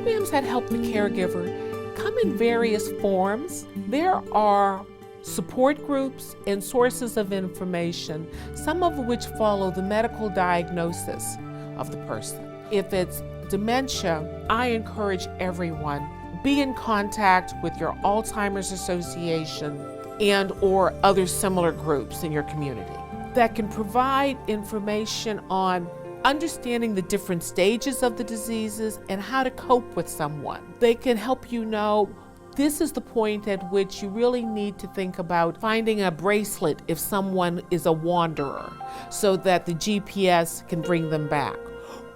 Programs that help the caregiver come in various forms. There are support groups and sources of information, some of which follow the medical diagnosis of the person. If it's dementia, I encourage everyone, be in contact with your Alzheimer's Association and or other similar groups in your community that can provide information on understanding the different stages of the diseases and how to cope with someone. They can help you know this is the point at which you really need to think about finding a bracelet if someone is a wanderer so that the GPS can bring them back.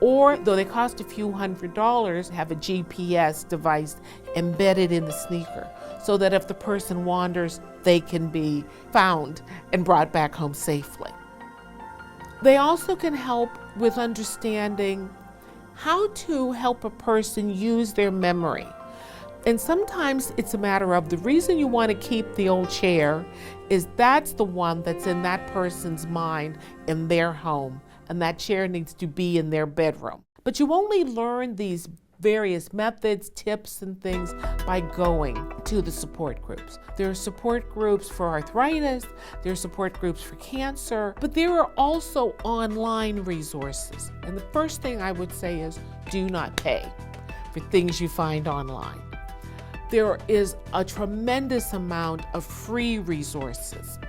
Or, though they cost a few $100s, have a GPS device embedded in the sneaker so that if the person wanders, they can be found and brought back home safely. They also can help with understanding how to help a person use their memory. And sometimes it's a matter of the reason you want to keep the old chair is that's the one that's in that person's mind in their home, and that chair needs to be in their bedroom. But you only learn these various methods, tips, and things by going to the support groups. There are support groups for arthritis, there are support groups for cancer, but there are also online resources. And the first thing I would say is do not pay for things you find online. There is a tremendous amount of free resources.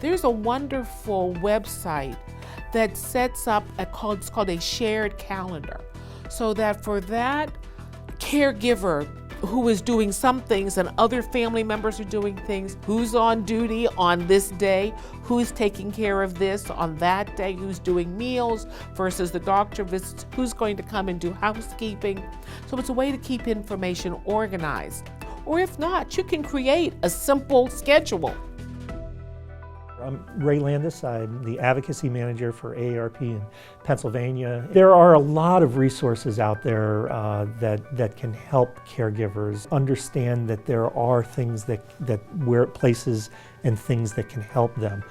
There's a wonderful website that sets up it's called a shared calendar, so that for that caregiver who is doing some things and other family members are doing things, who's on duty on this day, who's taking care of this on that day, who's doing meals versus the doctor visits, who's going to come and do housekeeping. So it's a way to keep information organized. Or if not, you can create a simple schedule. I'm Ray Landis. I'm the advocacy manager for AARP in Pennsylvania. There are a lot of resources out there that can help caregivers understand that there are things places and things that can help them.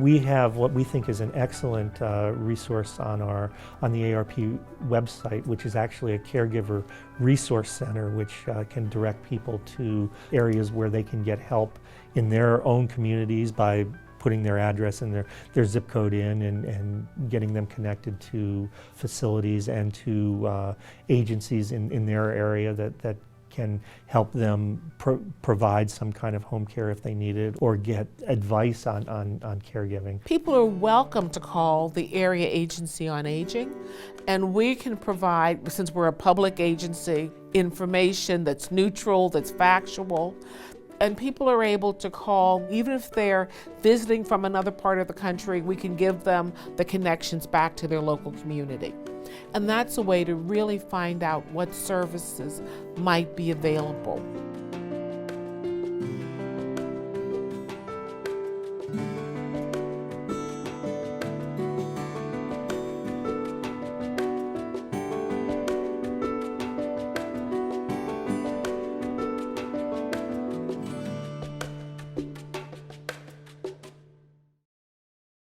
We have what we think is an excellent resource on the AARP website, which is actually a caregiver resource center, which can direct people to areas where they can get help in their own communities by putting their address and their zip code in and getting them connected to facilities and to agencies in their area that can help them provide some kind of home care if they need it, or get advice on caregiving. People are welcome to call the Area Agency on Aging, and we can provide, since we're a public agency, information that's neutral, that's factual. And people are able to call, even if they're visiting from another part of the country, we can give them the connections back to their local community. And that's a way to really find out what services might be available.